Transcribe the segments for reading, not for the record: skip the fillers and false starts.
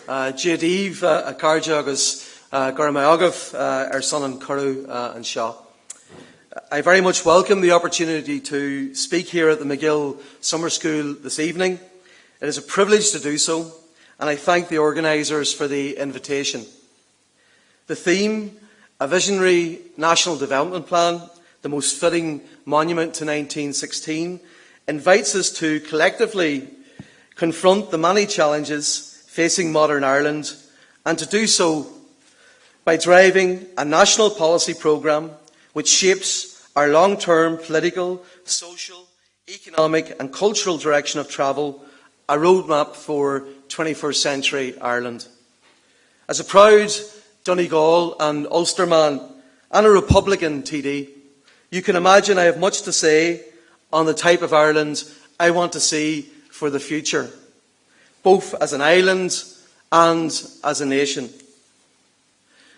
Jadív a Carja agus Gurmayagov, our son in Curu and Shaw. I very much welcome the opportunity to speak here at the MacGill Summer School this evening. It is a privilege to do so, and I thank the organisers for the invitation. The theme, a visionary national development plan, the most fitting monument to 1916, invites us to collectively confront the many challenges facing modern Ireland, and to do so by driving a national policy programme which shapes our long-term political, social, economic and cultural direction of travel, a roadmap for 21st century Ireland. As a proud Donegal and Ulster man and a Republican TD, you can imagine I have much to say on the type of Ireland I want to see for the future, both as an island and as a nation.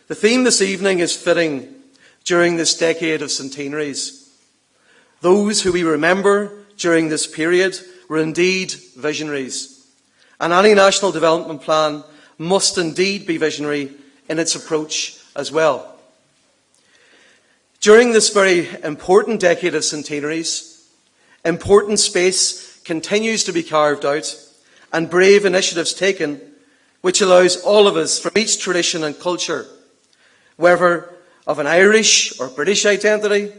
The theme this evening is fitting during this decade of centenaries. Those who we remember during this period were indeed visionaries, and any national development plan must indeed be visionary in its approach as well. During this very important decade of centenaries, important space continues to be carved out and brave initiatives taken, which allows all of us from each tradition and culture, whether of an Irish or British identity,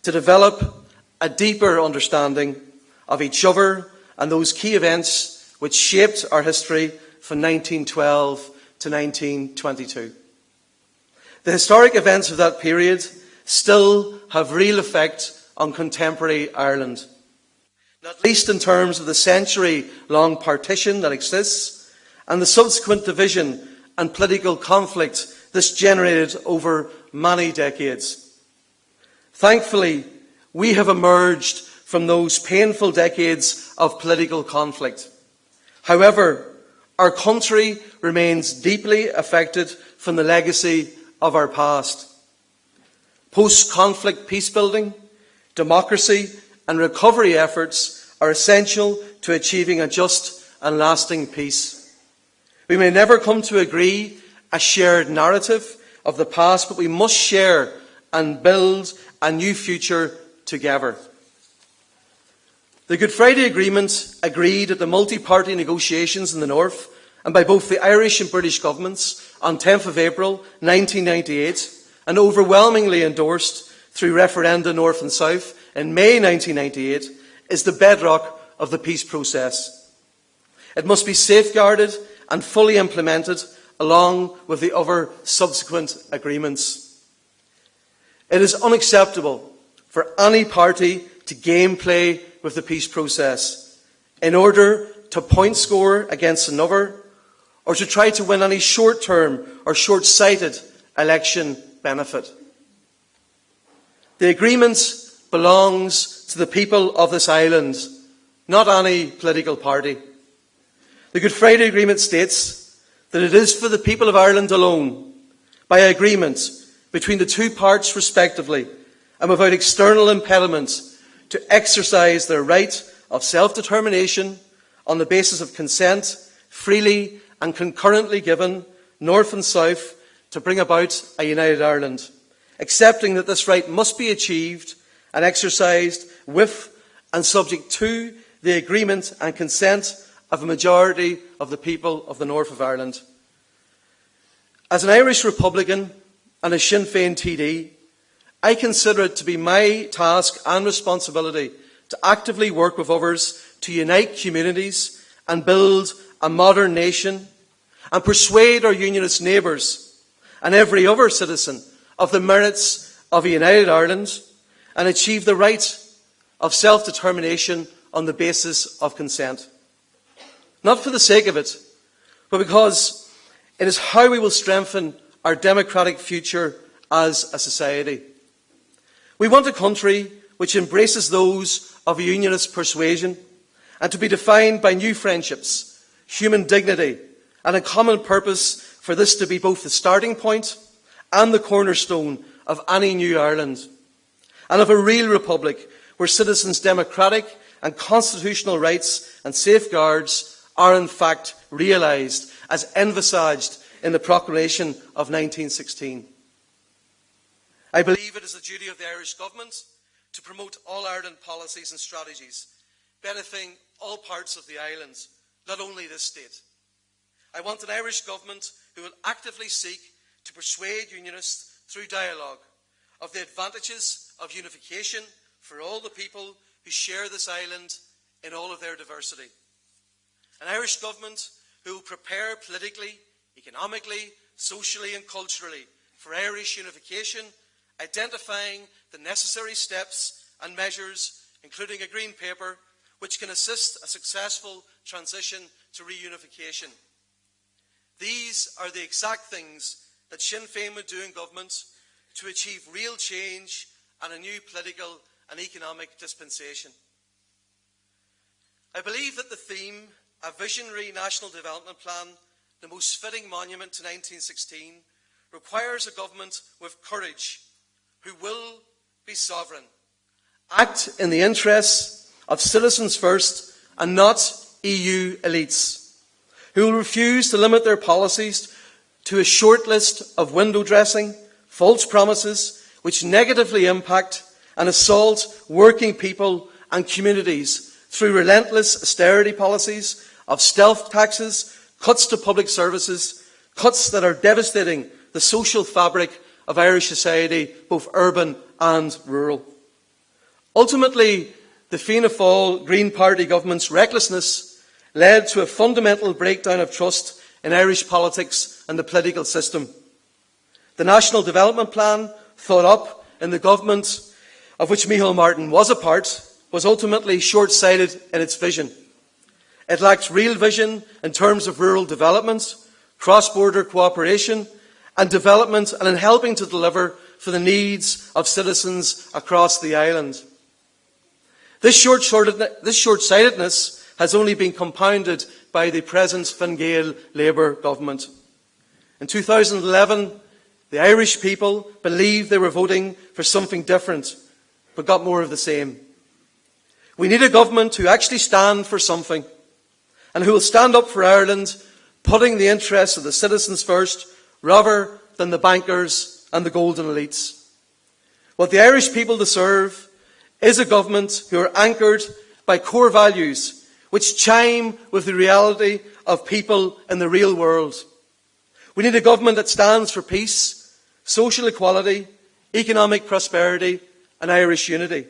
to develop a deeper understanding of each other and those key events which shaped our history from 1912 to 1922. The historic events of that period still have real effect on contemporary Ireland, not least in terms of the century-long partition that exists and the subsequent division and political conflict this generated over many decades. Thankfully, we have emerged from those painful decades of political conflict. However, our country remains deeply affected from the legacy of our past. Post-conflict peacebuilding, democracy and recovery efforts are essential to achieving a just and lasting peace. We may never come to agree a shared narrative of the past, but we must share and build a new future together. The Good Friday Agreement, agreed at the multi-party negotiations in the North and by both the Irish and British governments on 10th of April 1998 and overwhelmingly endorsed through referenda North and South in May 1998, is the bedrock of the peace process. It must be safeguarded and fully implemented along with the other subsequent agreements. It is unacceptable for any party to gameplay with the peace process in order to point score against another or to try to win any short-term or short-sighted election benefit. The agreement belongs to the people of this island, not any political party. The Good Friday Agreement states that it is for the people of Ireland alone, by agreement between the two parts respectively, and without external impediments, to exercise their right of self-determination on the basis of consent, freely and concurrently given, North and South, to bring about a united Ireland, accepting that this right must be achieved and exercised with and subject to the agreement and consent of a majority of the people of the North of Ireland. As an Irish Republican and a Sinn Féin TD, I consider it to be my task and responsibility to actively work with others to unite communities and build a modern nation and persuade our unionist neighbours and every other citizen of the merits of a united Ireland and achieve the right of self-determination on the basis of consent. Not for the sake of it, but because it is how we will strengthen our democratic future as a society. We want a country which embraces those of a unionist persuasion and to be defined by new friendships, human dignity and a common purpose, for this to be both the starting point and the cornerstone of any new Ireland, and of a real republic where citizens' democratic and constitutional rights and safeguards are in fact realised as envisaged in the Proclamation of 1916. I believe it is the duty of the Irish Government to promote all-Ireland policies and strategies, benefiting all parts of the island, not only this state. I want an Irish Government who will actively seek to persuade Unionists through dialogue of the advantages of unification for all the people who share this island in all of their diversity. An Irish Government who will prepare politically, economically, socially and culturally for Irish unification, identifying the necessary steps and measures, including a green paper, which can assist a successful transition to reunification. These are the exact things that Sinn Féin would do in government to achieve real change and a new political and economic dispensation. I believe that the theme, a visionary national development plan, the most fitting monument to 1916, requires a government with courage, who will be sovereign, act in the interests of citizens first and not EU elites, who will refuse to limit their policies to a short list of window dressing, false promises which negatively impact and assault working people and communities through relentless austerity policies of stealth taxes, cuts to public services, cuts that are devastating the social fabric of Irish society, both urban and rural. Ultimately, the Fianna Fáil Green Party government's recklessness led to a fundamental breakdown of trust in Irish politics and the political system. The National Development Plan, thought up in the government of which Micheál Martin was a part, was ultimately short-sighted in its vision. It lacked real vision in terms of rural development, cross-border cooperation and development, and in helping to deliver for the needs of citizens across the island. This short-sightedness has only been compounded by the present Fine Gael Labour government. In 2011, the Irish people believed they were voting for something different, but got more of the same. We need a government who actually stand for something, and who will stand up for Ireland, putting the interests of the citizens first, rather than the bankers and the golden elites. What the Irish people deserve is a government who are anchored by core values which chime with the reality of people in the real world. We need a government that stands for peace, social equality, economic prosperity and Irish unity.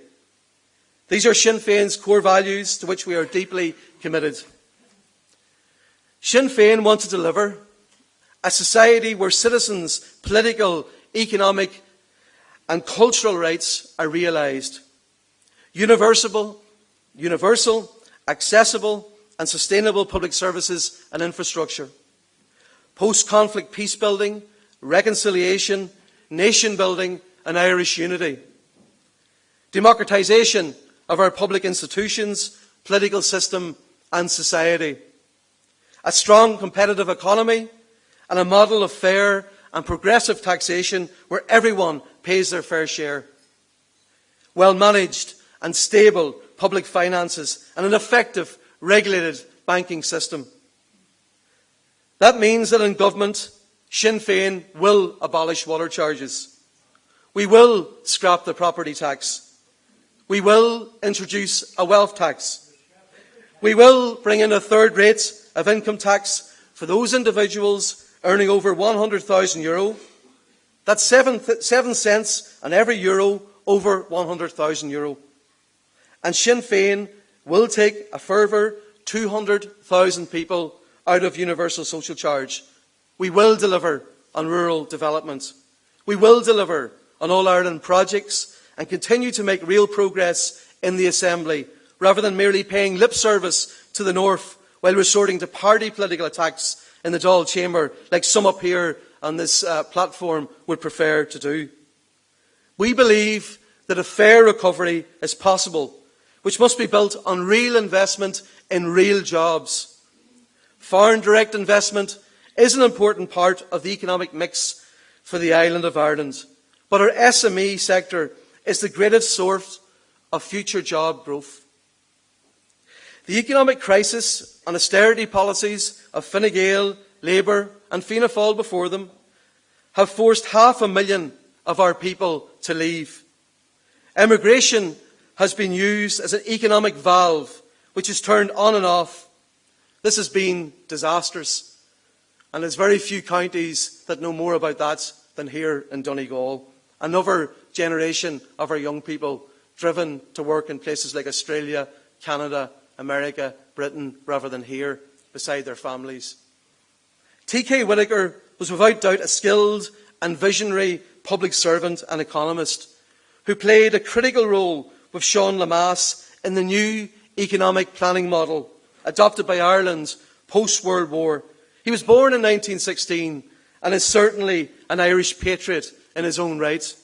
These are Sinn Féin's core values to which we are deeply committed. Sinn Féin want to deliver a society where citizens' political, economic and cultural rights are realised. Universal, accessible and sustainable public services and infrastructure. Post-conflict peace building, reconciliation, nation building and Irish unity. Democratisation of our public institutions, political system and society. A strong competitive economy and a model of fair and progressive taxation where everyone pays their fair share. Well-managed and stable public finances and an effective regulated banking system. That means that in government, Sinn Féin will abolish water charges. We will scrap the property tax. We will introduce a wealth tax. We will bring in a third rate of income tax for those individuals earning over €100,000. That's 7 cents on every euro over €100,000. And Sinn Féin will take a further 200,000 people out of universal social charge. We will deliver on rural development. We will deliver on All Ireland projects and continue to make real progress in the Assembly, rather than merely paying lip service to the North while resorting to party political attacks in the Dáil Chamber, like some up here on this platform would prefer to do. We believe that a fair recovery is possible, which must be built on real investment in real jobs. Foreign direct investment is an important part of the economic mix for the island of Ireland, but our SME sector is the greatest source of future job growth. The economic crisis and austerity policies of Fine Gael Labour and Fianna Fáil before them, have forced 500,000 of our people to leave. Emigration has been used as an economic valve which is turned on and off. This has been disastrous, and there's very few counties that know more about that than here in Donegal. Another generation of our young people driven to work in places like Australia, Canada, America, Britain, rather than here beside their families. T.K. Whitaker was without doubt a skilled and visionary public servant and economist who played a critical role with Sean Lemass in the new economic planning model adopted by Ireland post-World War. He was born in 1916 and is certainly an Irish patriot in his own right.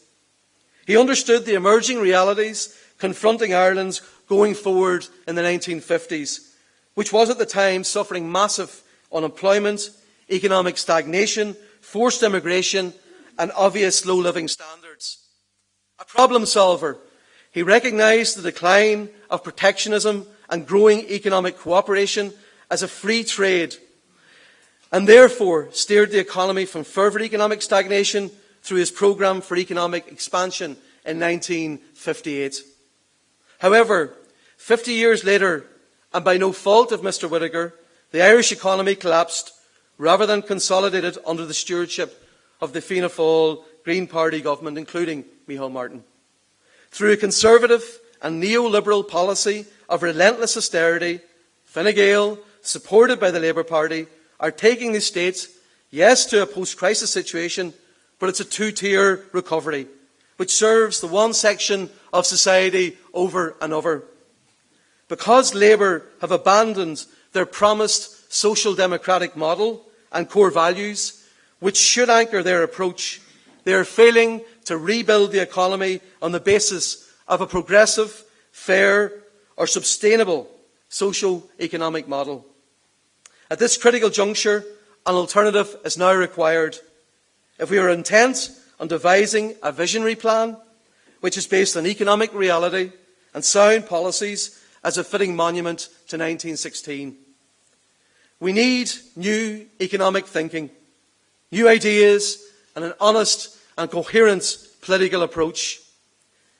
He understood the emerging realities confronting Ireland going forward in the 1950s, which was at the time suffering massive unemployment, economic stagnation, forced immigration and obvious low living standards. A problem solver, he recognised the decline of protectionism and growing economic cooperation as a free trade, and therefore steered the economy from further economic stagnation through his programme for economic expansion in 1958. However, 50 years later, and by no fault of Mr Whitaker, the Irish economy collapsed rather than consolidated under the stewardship of the Fianna Fáil Green Party government, including Micheál Martin. Through a conservative and neoliberal policy of relentless austerity, Fine Gael, supported by the Labour Party, are taking the state, yes, to a post-crisis situation, but it's a two-tier recovery, which serves the one section of society over and over. Because Labour have abandoned their promised social democratic model and core values, which should anchor their approach, they are failing to rebuild the economy on the basis of a progressive, fair or sustainable socio-economic model. At this critical juncture, an alternative is now required. If we are intent on devising a visionary plan which is based on economic reality and sound policies as a fitting monument to 1916. We need new economic thinking, new ideas and an honest and coherent political approach.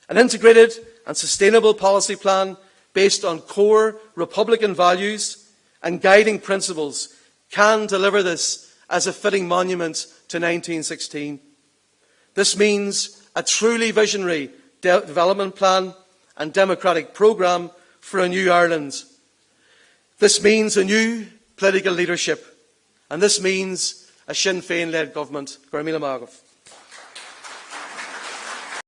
An integrated and sustainable policy plan based on core Republican values and guiding principles can deliver this as a fitting monument to 1916. This means a truly visionary development plan and democratic programme for a new Ireland. This means a new political leadership, and this means a Sinn Féin-led government. Go raibh míle maith agaibh.